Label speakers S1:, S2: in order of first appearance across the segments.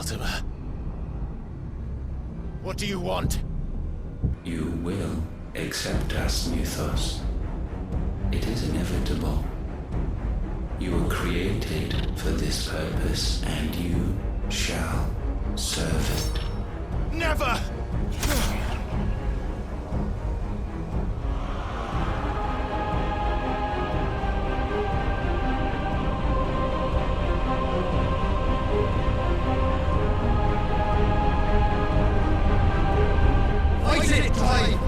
S1: Mortimer. What do you want?
S2: You will accept us, Mythos. It is inevitable. You were created for this purpose, and you shall serve it.
S1: Never!
S3: Fight it, Clive!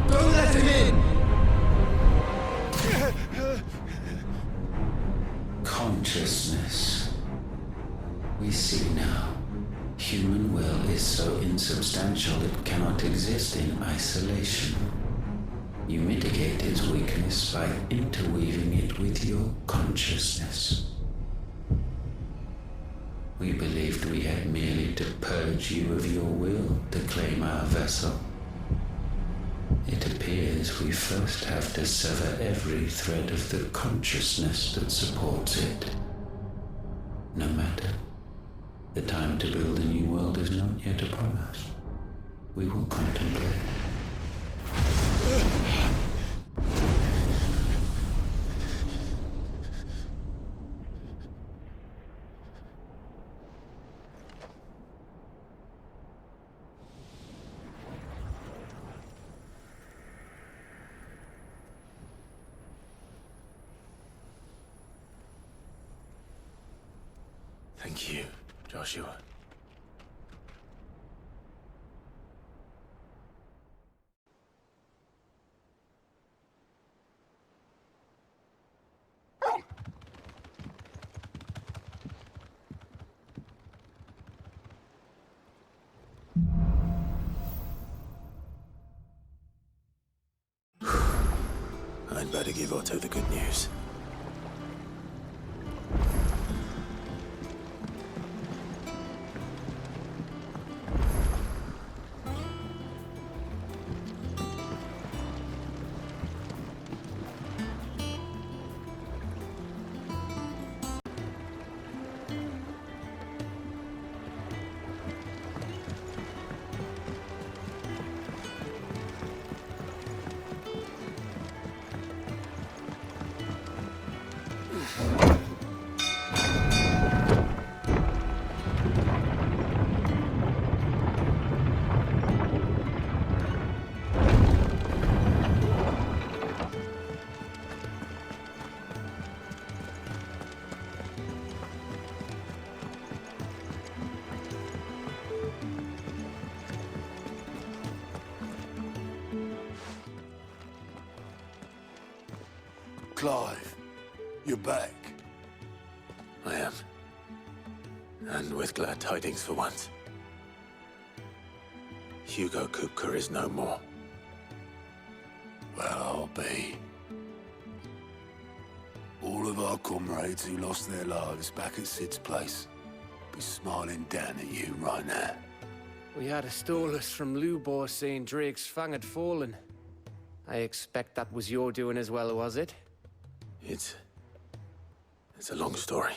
S3: Don't let him in!
S2: Consciousness. We see now. Human will is so insubstantial it cannot exist in isolation. You mitigate its weakness by interweaving it with your consciousness. We believed we had merely to purge you of your will to claim our vessel. It appears we first have to sever every thread of the consciousness that supports it. No matter. The time to build a new world is not yet upon us. We will contemplate.
S1: Thank you, Joshua. I'd better give Otto the good news.
S4: Clive, you're back.
S1: I am. And with glad tidings for once. Hugo Kupka is no more.
S4: Well, I'll be. All of our comrades who lost their lives back at Sid's place be smiling down at you right now.
S5: We had a stolus from Lubor saying Drake's fang had fallen. I expect that was your doing as well, was it?
S1: It's a long story.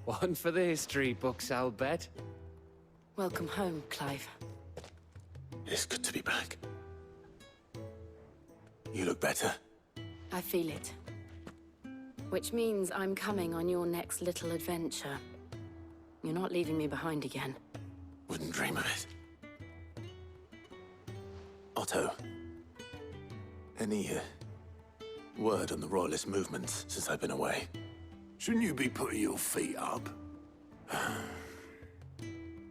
S5: One for the history books, I'll bet.
S6: Welcome home, Clive.
S1: It's good to be back. You look better.
S6: I feel it. Which means I'm coming on your next little adventure. You're not leaving me behind again.
S1: Wouldn't dream of it. Otto, any word on the Royalist movements since I've been away?
S4: Shouldn't you be putting your feet up?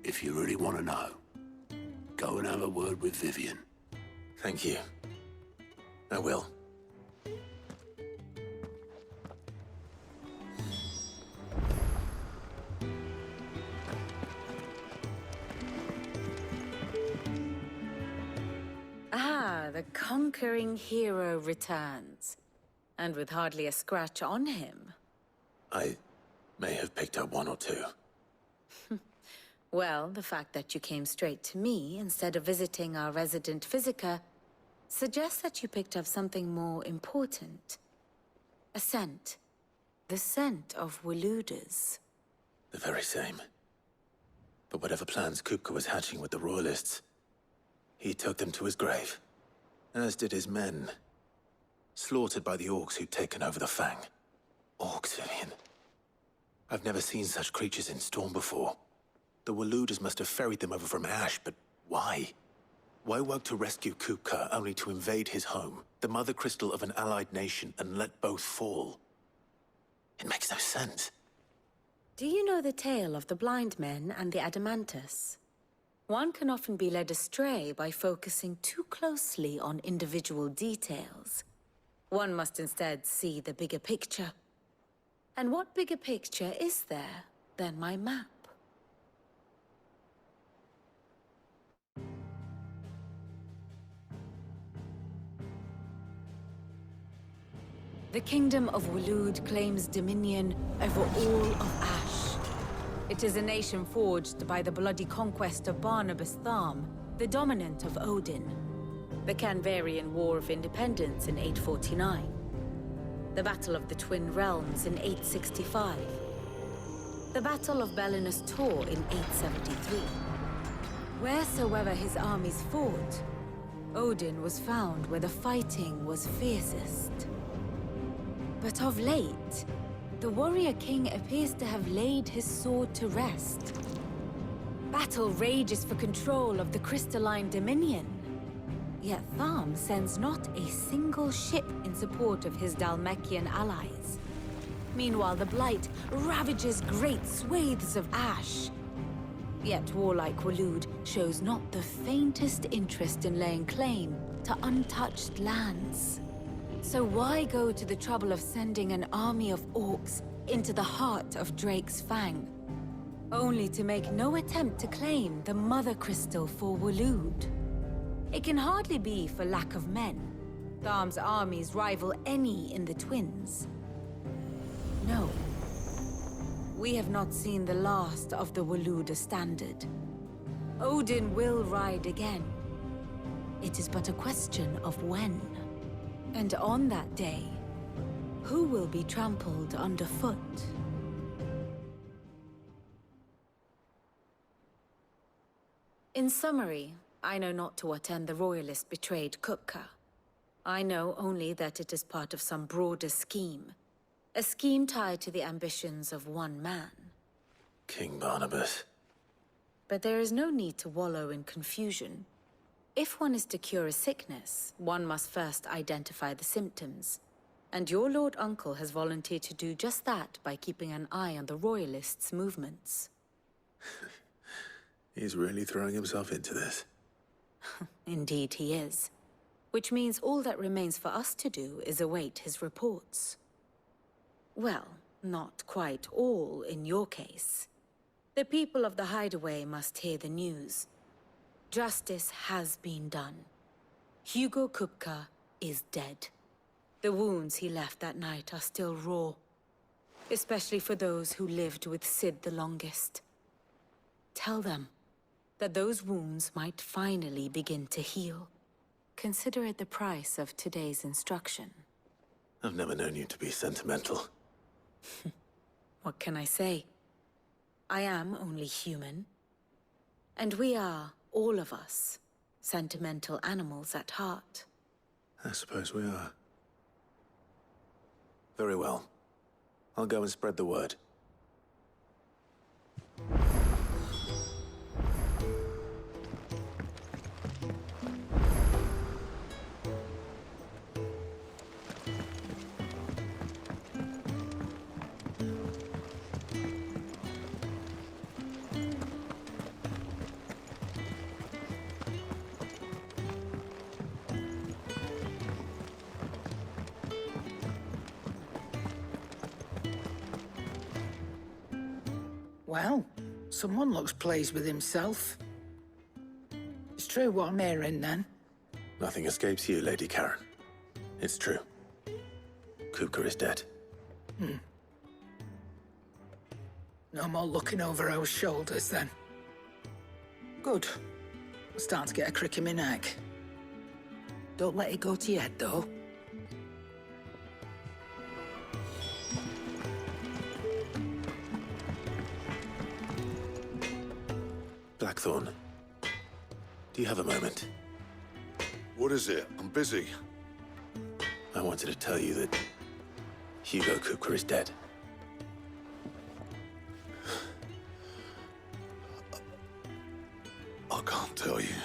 S4: If you really want to know, go and have a word with Vivian.
S1: Thank you. I will.
S7: Ah, the conquering hero returns. And with hardly a scratch on him.
S1: I may have picked up one or two.
S7: Well, the fact that you came straight to me instead of visiting our resident physiker suggests that you picked up something more important. A scent. The scent of Waludas.
S1: The very same. But whatever plans Kupka was hatching with the Royalists, he took them to his grave. As did his men. Slaughtered by the orcs who'd taken over the Fang. Orcs, Vivian. I've never seen such creatures in Storm before. The Waluders must have ferried them over from Ash, but why? Why work to rescue Kupka only to invade his home, the mother crystal of an allied nation, and let both fall? It makes no sense.
S7: Do you know the tale of the blind men and the Adamantus? One can often be led astray by focusing too closely on individual details. One must instead see the bigger picture. And what bigger picture is there than my map? The Kingdom of Waloed claims dominion over all of Ash. It is a nation forged by the bloody conquest of Barnabas Tharm, the dominant of Odin. The Canvarian War of Independence in 849. The Battle of the Twin Realms in 865. The Battle of Belinus Tor in 873. Wheresoever his armies fought, Odin was found where the fighting was fiercest. But of late, the warrior king appears to have laid his sword to rest. Battle rages for control of the crystalline dominion. Yet Tharm sends not a single ship in support of his Dhalmekian allies. Meanwhile, the Blight ravages great swathes of Ash. Yet warlike Waloed shows not the faintest interest in laying claim to untouched lands. So why go to the trouble of sending an army of orcs into the heart of Drake's Fang, only to make no attempt to claim the Mother Crystal for Waloed? It can hardly be for lack of men. Tharm's armies rival any in the Twins. No. We have not seen the last of the Walooder standard. Odin will ride again. It is but a question of when. And on that day, who will be trampled underfoot? In summary, I know not to what end the Royalist betrayed Kupka. I know only that it is part of some broader scheme. A scheme tied to the ambitions of one man.
S1: King Barnabas.
S7: But there is no need to wallow in confusion. If one is to cure a sickness, one must first identify the symptoms. And your Lord Uncle has volunteered to do just that by keeping an eye on the Royalists' movements.
S1: He's really throwing himself into this.
S7: Indeed he is. Which means all that remains for us to do is await his reports. Well, not quite all in your case. The people of the Hideaway must hear the news. Justice has been done. Hugo Kupka is dead. The wounds he left that night are still raw. Especially for those who lived with Sid the longest. Tell them that those wounds might finally begin to heal. Consider it the price of today's instruction.
S1: I've never known you to be sentimental.
S7: What can I say? I am only human. And we are, all of us, sentimental animals at heart.
S1: I suppose we are. Very well. I'll go and spread the word.
S8: Well, someone looks pleased with himself. It's true what I'm hearing, then.
S1: Nothing escapes you, Lady Karen. It's true. Kupka is dead.
S8: No more looking over our shoulders, then. Good. I'm starting to get a crick in my neck. Don't let it go to your head, though.
S1: Blackthorn. Do you have a moment?
S9: What is it? I'm busy.
S1: I wanted to tell you that Hugo Kupka is dead.
S9: I can't tell you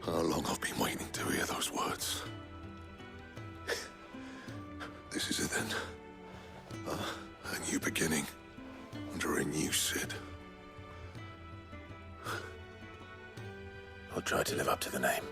S9: how long I've been waiting to hear those words. This is it then. A new beginning under a new Cid.
S1: I'll try to live up to the name.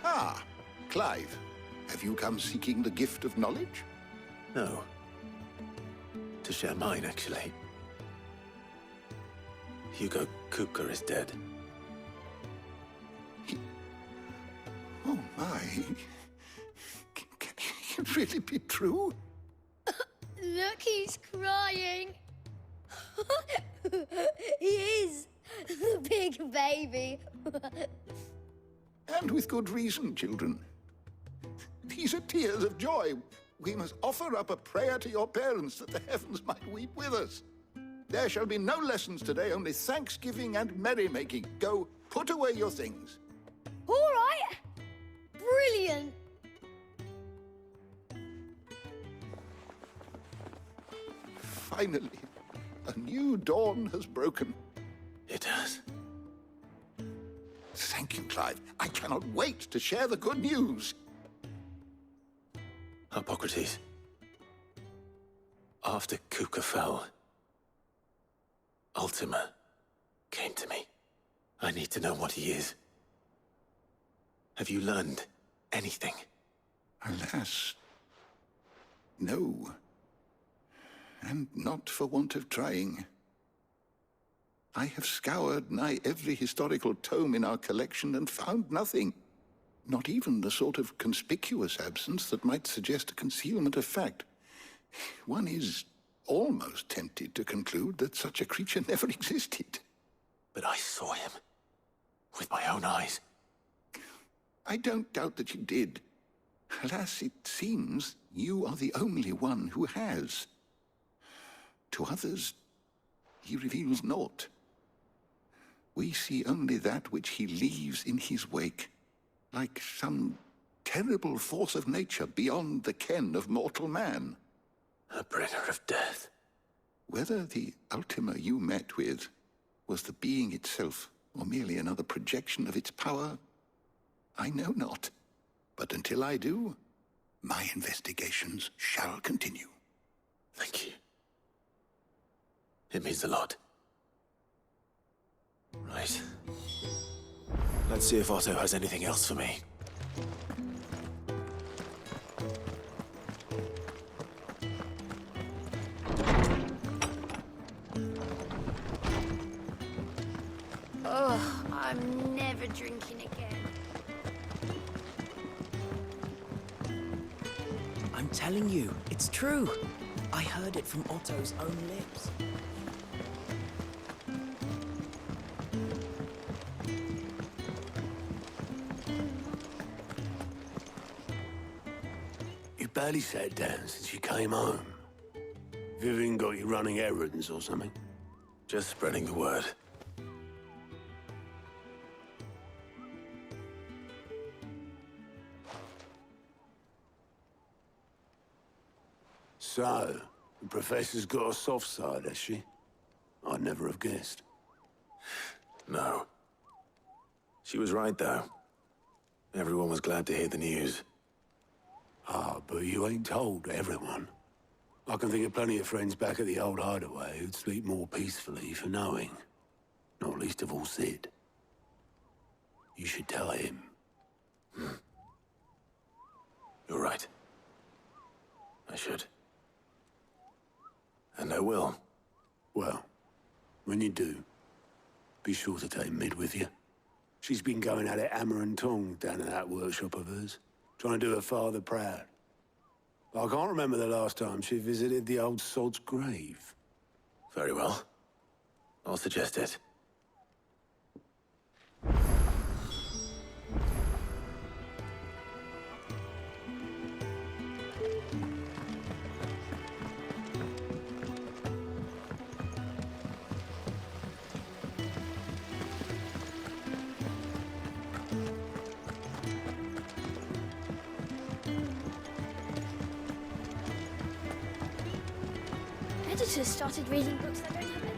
S10: Ah, Clive. Have you come seeking the gift of knowledge?
S1: No. To share mine, actually. Hugo Kupka is dead.
S10: Oh, my. Can it really be true?
S11: Look, he's crying. He is. The big baby.
S10: And with good reason, children. These are tears of joy. We must offer up a prayer to your parents that the heavens might weep with us. There shall be no lessons today, only thanksgiving and merrymaking. Go, put away your things.
S11: All right. Brilliant.
S10: Finally, a new dawn has broken.
S1: It has.
S10: Thank you, Clive. I cannot wait to share the good news.
S1: Hippocrates. After Kupka fell, Ultima came to me. I need to know what he is. Have you learned anything?
S10: Alas, no. And not for want of trying. I have scoured nigh every historical tome in our collection and found nothing. Not even the sort of conspicuous absence that might suggest a concealment of fact. One is almost tempted to conclude that such a creature never existed.
S1: But I saw him. With my own eyes.
S10: I don't doubt that you did. Alas, it seems you are the only one who has. To others, he reveals naught. We see only that which he leaves in his wake, like some terrible force of nature beyond the ken of mortal man.
S1: A bringer of death.
S10: Whether the Ultima you met with was the being itself, or merely another projection of its power, I know not. But until I do, my investigations shall continue.
S1: Thank you. It means a lot. Right. Let's see if Otto has anything else for me.
S11: Oh, I'm never drinking again.
S12: I'm telling you, it's true. I heard it from Otto's own lips.
S4: You barely sat down since you came home. Vivian got you running errands or something?
S1: Just spreading the word.
S4: So, the Professor's got a soft side, has she? I'd never have guessed.
S1: No. She was right, though. Everyone was glad to hear the news.
S4: Ah, but you ain't told everyone. I can think of plenty of friends back at the old hideaway who'd sleep more peacefully for knowing. Not least of all Cid. You should tell him.
S1: You're right. I should. And I will.
S4: Well, when you do, be sure to take Mid with you. She's been going at it hammer and tong down at that workshop of hers, trying to do her father proud. I can't remember the last time she visited the old sod's grave.
S1: Very well. I'll suggest it.
S11: Editors started reading books that don't have any.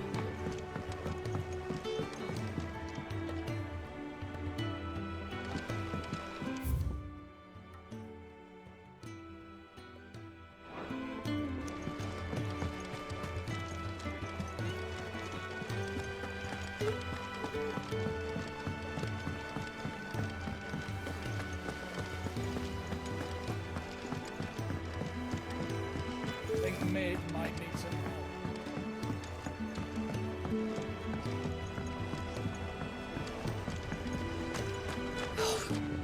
S3: I think the maid might need some help.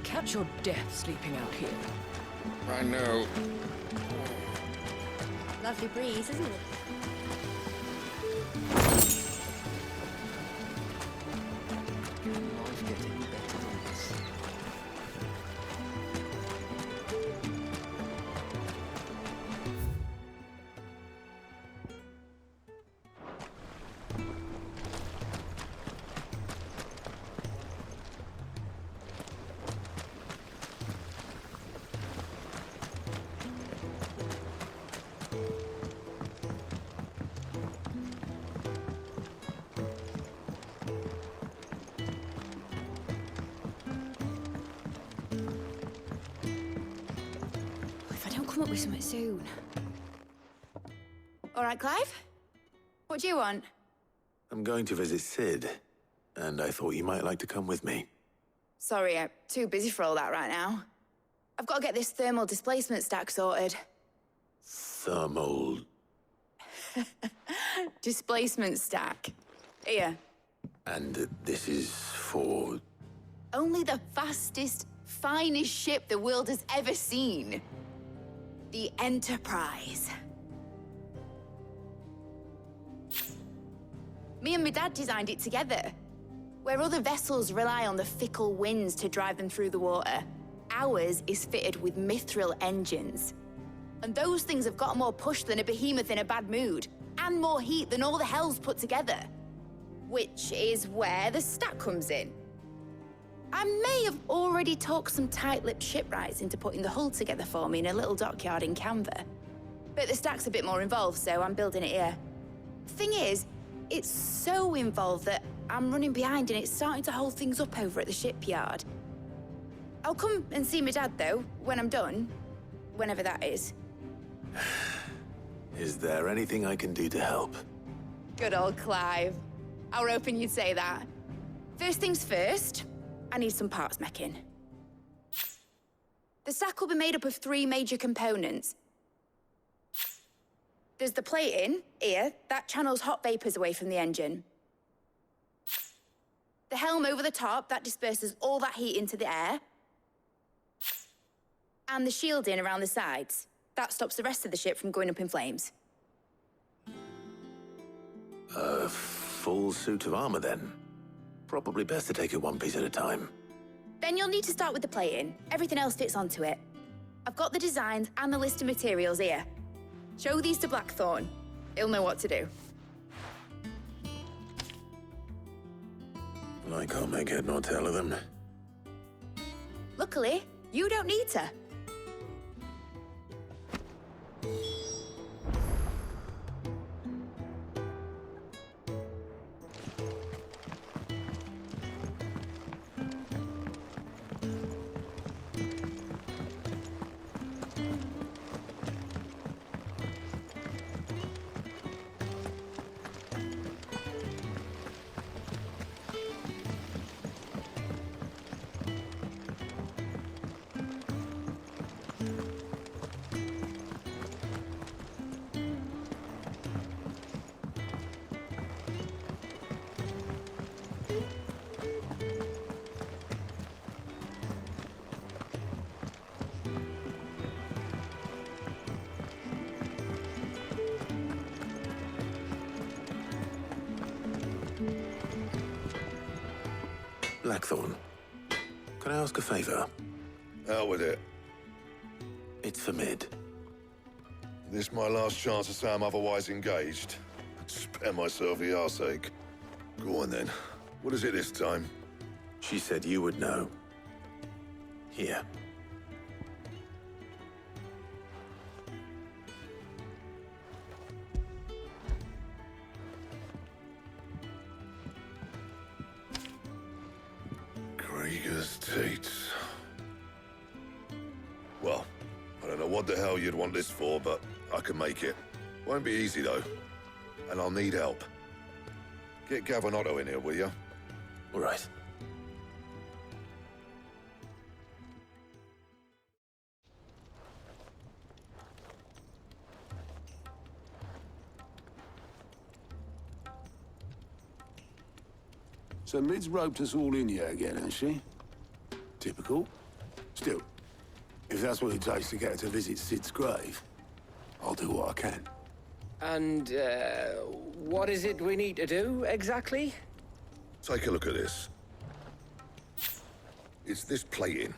S13: Catch your death sleeping out here.
S14: I know.
S11: Lovely breeze, isn't it?
S12: Life get any better than this?
S7: If I don't come up with something soon. All right, Clive? What do you want?
S1: I'm going to visit Sid, and I thought you might like to come with me.
S7: Sorry, I'm too busy for all that right now. I've got to get this thermal displacement stack sorted.
S1: Thermal...
S7: Displacement stack. Here.
S1: And this is for...
S7: Only the fastest, finest ship the world has ever seen. The Enterprise. Me and my dad designed it together. Where other vessels rely on the fickle winds to drive them through the water, ours is fitted with mithril engines. And those things have got more push than a behemoth in a bad mood, and more heat than all the hells put together. Which is where the stack comes in. I may have already talked some tight-lipped shipwrights into putting the hull together for me in a little dockyard in Canva. But the stack's a bit more involved, so I'm building it here. Thing is, it's so involved that I'm running behind and it's starting to hold things up over at the shipyard. I'll come and see my dad, though, when I'm done. Whenever that is.
S1: Is there anything I can do to help?
S7: Good old Clive. I were hoping you'd say that. First things first, I need some parts meching. The stack will be made up of 3 major components. There's the plating, here, that channels hot vapors away from the engine. The helm over the top, that disperses all that heat into the air. And the shielding around the sides. That stops the rest of the ship from going up in flames.
S1: A full suit of armor, then? Probably best to take it one piece at a time.
S7: Then you'll need to start with the plating. Everything else fits onto it. I've got the designs and the list of materials here. Show these to Blackthorn. He'll know what to do.
S1: I can't make head nor tail of them.
S7: Luckily, you don't need to.
S1: Blackthorn, can I ask a favor?
S9: Out with it.
S1: It's for Mid.
S9: This my last chance to say I'm otherwise engaged. I'd spare myself the arseache. Go on then. What is it this time?
S1: She said you would know. Here.
S9: Krieger's Teats. Well, I don't know what the hell you'd want this for, but I can make it. Won't be easy, though. And I'll need help. Get Gavanotto in here, will you?
S1: All right.
S4: So Mid's roped us all in here again, hasn't she? Typical. Still, if that's what it takes to get her to visit Sid's grave, I'll do what I can.
S5: And, what is it we need to do, exactly?
S9: Take a look at this. It's this plating.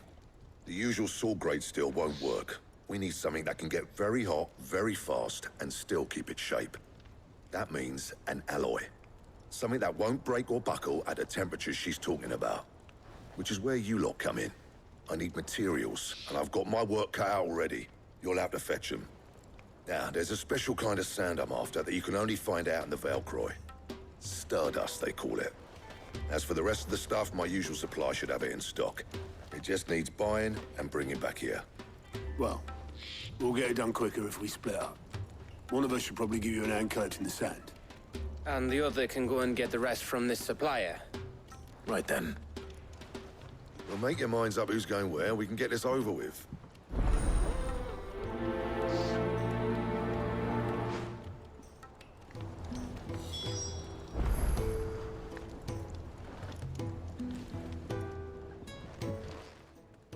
S9: The usual sword grade steel won't work. We need something that can get very hot, very fast, and still keep its shape. That means an alloy. Something that won't break or buckle at the temperatures she's talking about. Which is where you lot come in. I need materials, and I've got my work cut out already. You'll have to fetch them. Now, there's a special kind of sand I'm after that you can only find out in the Velcroy. Stardust, they call it. As for the rest of the stuff, my usual supply should have it in stock. It just needs buying and bringing back here.
S4: Well, we'll get it done quicker if we split up. One of us should probably give you an hand collecting the sand.
S5: And the other can go and get the rest from this supplier.
S1: Right then.
S9: Well, make your minds up who's going where, and we can get this over with.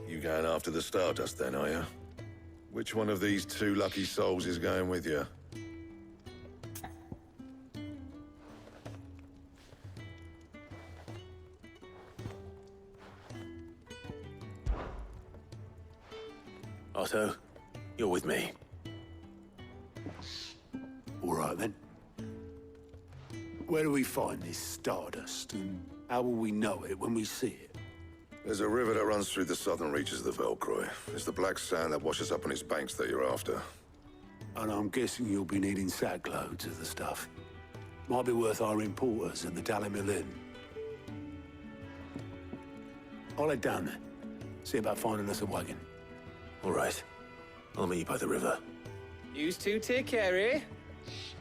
S9: You going after the Stardust then, are you? Which one of these two lucky souls is going with you?
S1: Otto, you're with me.
S4: All right, then. Where do we find this Stardust, and how will we know it when we see it?
S9: There's a river that runs through the southern reaches of the Velcroy. It's the black sand that washes up on its banks that you're after.
S4: And I'm guessing you'll be needing sackloads of the stuff. Might be worth our importers at the Dalimil Inn. I'll head down there. See about finding us a wagon.
S1: All right. I'll meet you by the river.
S5: Yous two take care, eh?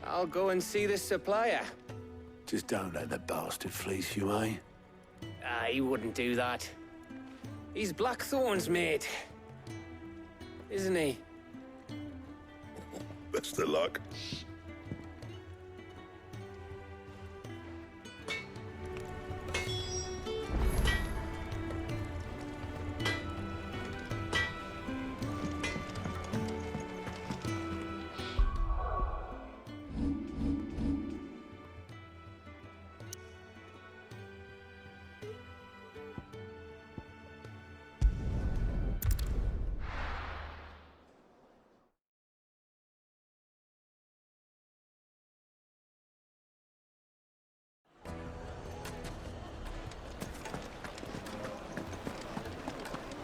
S5: I'll go and see this supplier.
S4: Just don't let the bastard fleece you, eh?
S5: He wouldn't do that. He's Blackthorn's mate. Isn't he?
S9: Best of luck.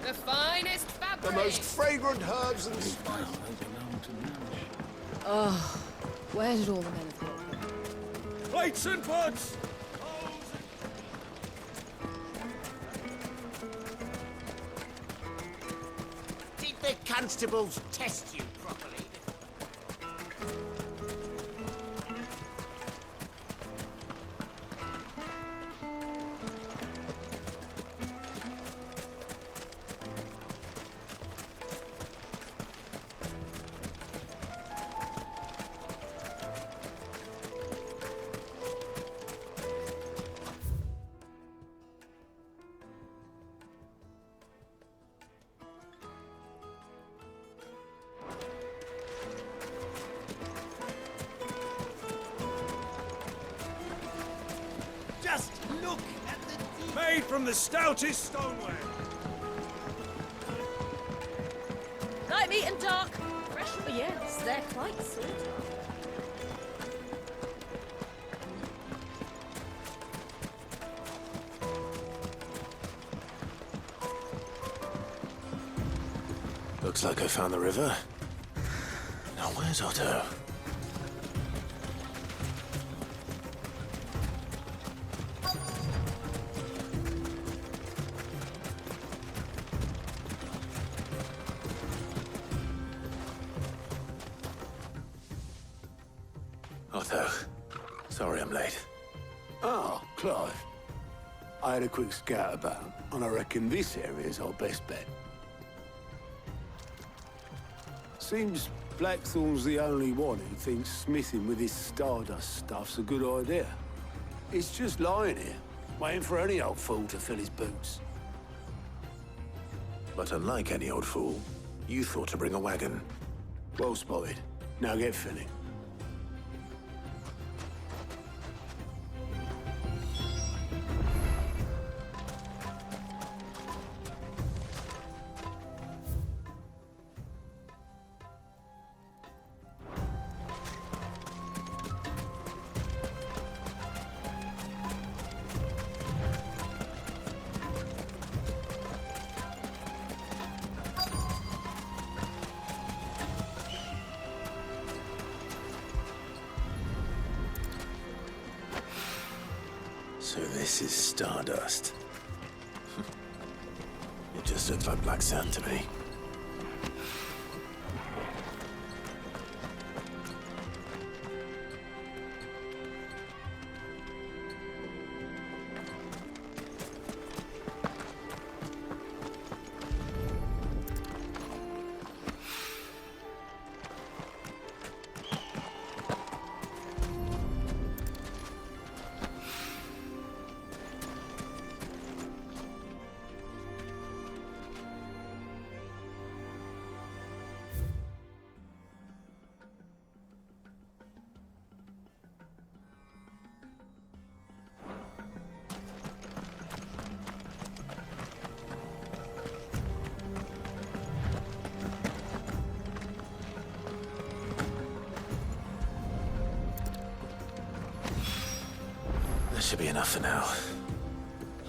S5: The finest fabric!
S15: The most fragrant herbs and spices.
S13: Oh, where did all the men go?
S3: Plates and pots!
S15: Did the constables test you properly? Just look at the
S16: Made from the stoutest stoneware.
S7: Night meat and dark. Fresh, oh yes, they're quite sweet.
S1: Looks like I found the river. Now where's Otto? Otto, sorry I'm late.
S4: Oh, Clive. I had a quick scout about, and I reckon this area's our best bet. Seems Blackthorn's the only one who thinks smithing with his Stardust stuff's a good idea. It's just lying here, waiting for any old fool to fill his boots.
S1: But unlike any old fool, you thought to bring a wagon.
S4: Well spotted. Now get filling.
S1: So this is Stardust. It just looks like black sand to me. That should be enough for now.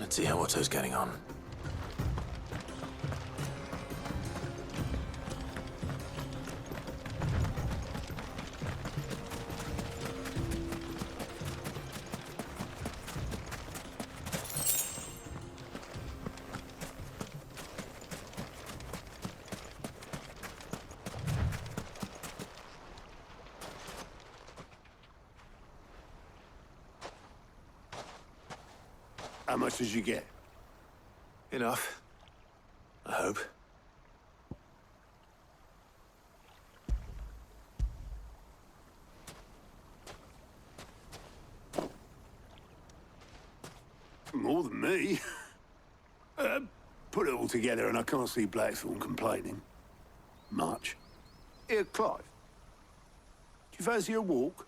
S1: Let's see how Otto's getting on.
S4: How much did you get?
S1: Enough. I hope.
S4: More than me. Put it all together and I can't see Blackthorn complaining. Much. Here, Clive. Do you fancy a walk?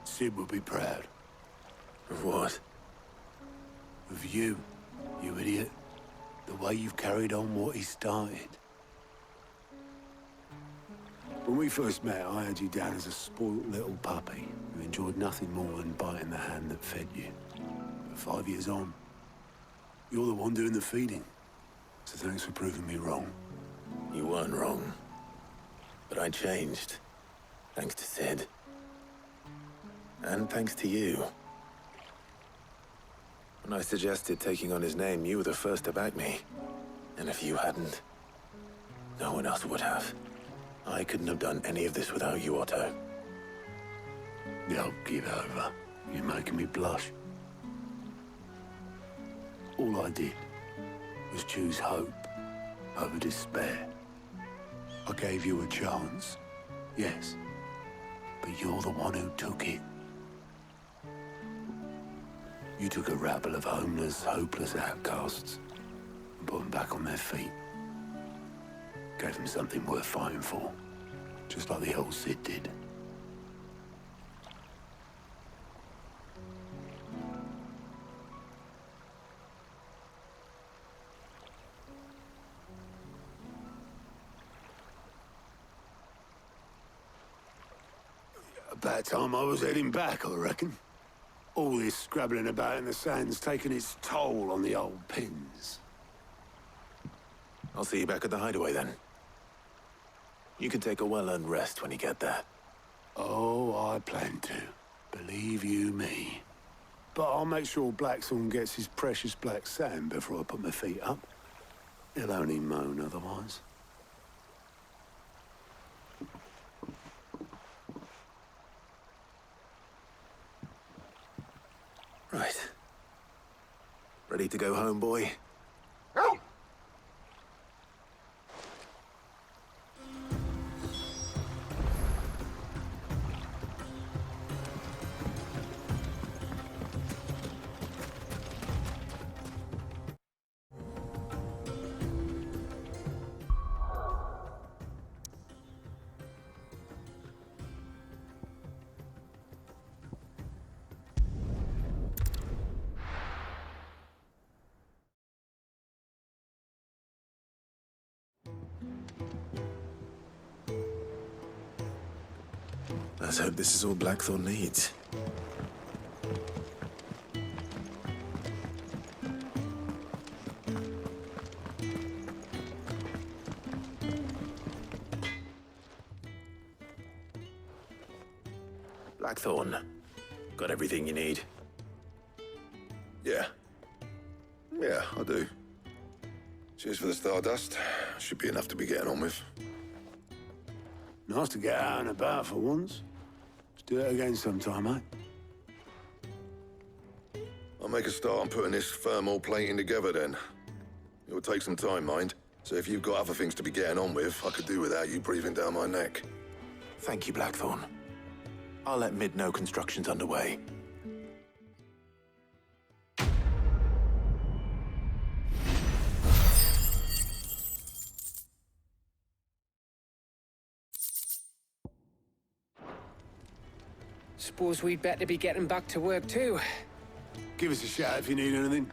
S4: Sid would be proud.
S1: Of what?
S4: Of you, you idiot. The way you've carried on what he started. When we first met, I had you down as a spoilt little puppy who enjoyed nothing more than biting the hand that fed you. But 5 years on, you're the one doing the feeding. So thanks for proving me wrong.
S1: You weren't wrong. But I changed. Thanks to Sid. And thanks to you. When I suggested taking on his name, you were the first to back me. And if you hadn't, no one else would have. I couldn't have done any of this without you, Otto.
S4: Don't give over. You're making me blush. All I did was choose hope over despair. I gave you a chance, yes, but you're the one who took it. You took a rabble of homeless, hopeless outcasts and put them back on their feet. Gave them something worth fighting for, just like the old Cid did. About time I was heading back, I reckon. All this scrabbling about in the sand's taken its toll on the old pins.
S1: I'll see you back at the hideaway then. You can take a well-earned rest when you get there.
S4: Oh, I plan to. Believe you me. But I'll make sure Blackthorn gets his precious black sand before I put my feet up. He'll only moan otherwise.
S1: Right. Ready to go home, boy? Let's hope this is all Blackthorn needs. Blackthorn, got everything you need?
S9: Yeah. Yeah, I do. Cheers for the stardust. Should be enough to be getting on with.
S4: Nice to get out and about for once. Let's do it again sometime, eh?
S9: I'll make a start on putting this thermal plating together then. It will take some time, mind. So if you've got other things to be getting on with, I could do without you breathing down my neck.
S1: Thank you, Blackthorn. I'll let Mid know construction's underway.
S5: Suppose we'd better be getting back to work too.
S4: Give us a shout if you need anything.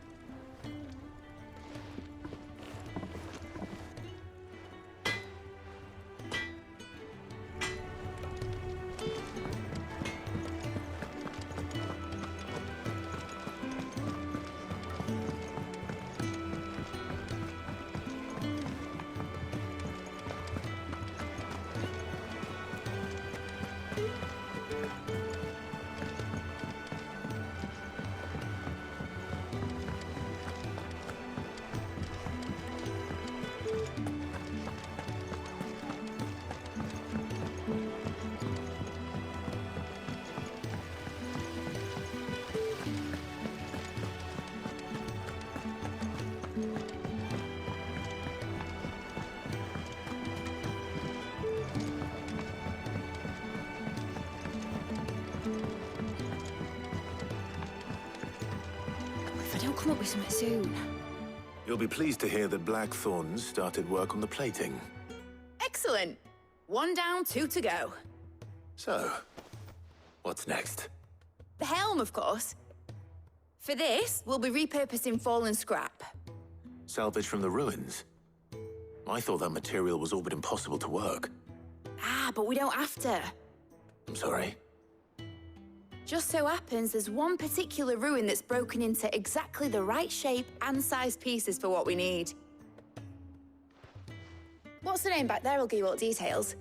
S6: If I don't come up with something soon.
S1: You'll be pleased to hear that Blackthorn's started work on the plating.
S6: Excellent. 1 down, 2 to go.
S1: So, what's next?
S6: The helm, of course. For this, we'll be repurposing fallen scrap.
S1: Salvage from the ruins? I thought that material was all but impossible to work.
S6: Ah, but we don't have to.
S1: I'm sorry.
S6: Just so happens there's one particular ruin that's broken into exactly the right shape and size pieces for what we need. What's the name back there? I'll give you all the details.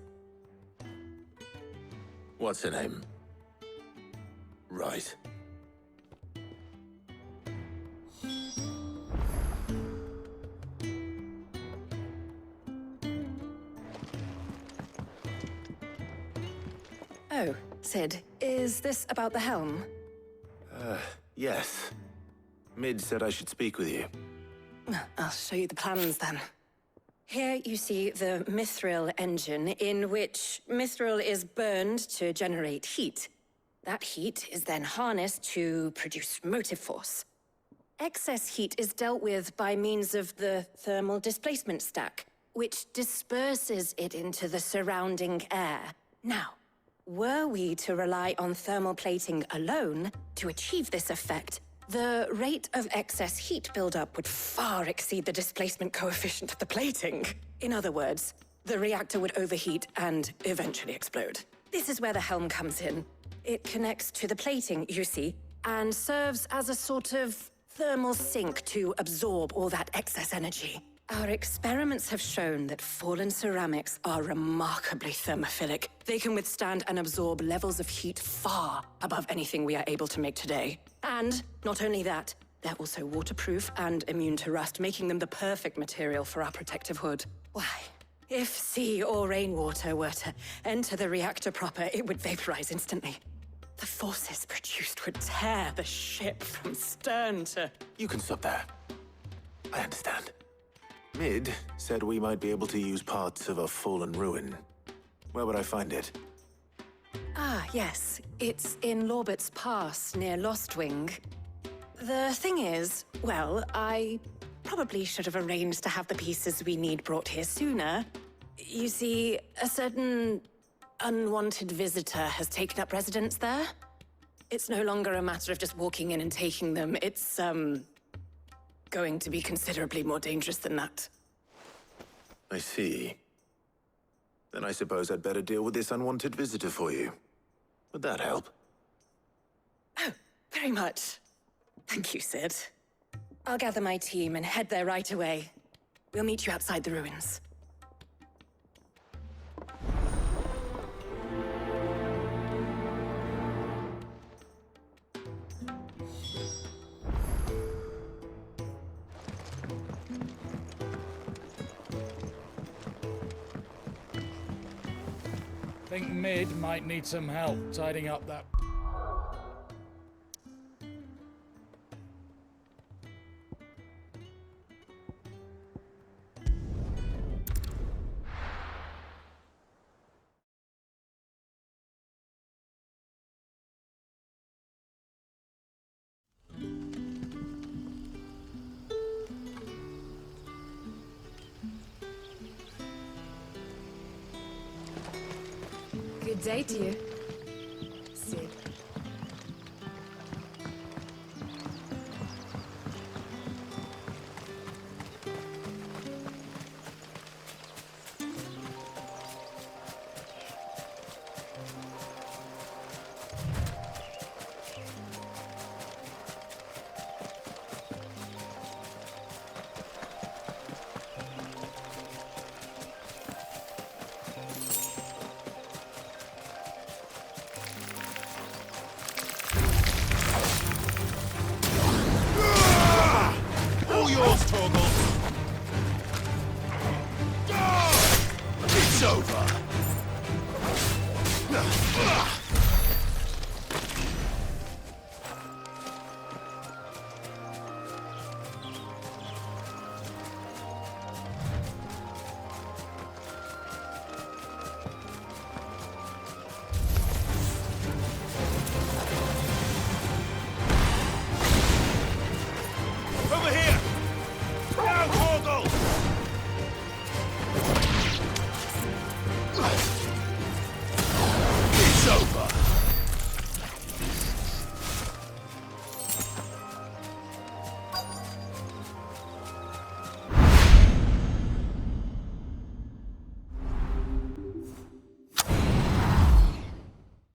S1: What's her name? Right.
S6: Oh, Sid, is this about the helm?
S1: Yes. Mid said I should speak with you.
S6: I'll show you the plans then. Here you see the mithril engine, in which mithril is burned to generate heat. That heat is then harnessed to produce motive force. Excess heat is dealt with by means of the thermal displacement stack, which disperses it into the surrounding air. Now, were we to rely on thermal plating alone to achieve this effect, the rate of excess heat buildup would far exceed the displacement coefficient of the plating. In other words, the reactor would overheat and eventually explode. This is where the helm comes in. It connects to the plating, you see, and serves as a sort of thermal sink to absorb all that excess energy. Our experiments have shown that fallen ceramics are remarkably thermophilic. They can withstand and absorb levels of heat far above anything we are able to make today. And not only that, they're also waterproof and immune to rust, making them the perfect material for our protective hood. Why? If sea or rainwater were to enter the reactor proper, it would vaporize instantly. The forces produced would tear the ship from stern to...
S1: You can stop there. I understand. Mid said we might be able to use parts of a fallen ruin. Where would I find it?
S6: Ah, yes. It's in Lorbert's Pass, near Lostwing. The thing is, well, I probably should have arranged to have the pieces we need brought here sooner. You see, a certain unwanted visitor has taken up residence there. It's no longer a matter of just walking in and taking them. It's, going to be considerably more dangerous than that.
S1: I see. Then I suppose I'd better deal with this unwanted visitor for you. Would that help?
S6: Oh, very much. Thank you, Sid. I'll gather my team and head there right away. We'll meet you outside the ruins.
S3: Think Mid might need some help tidying up that...
S13: Good day to you.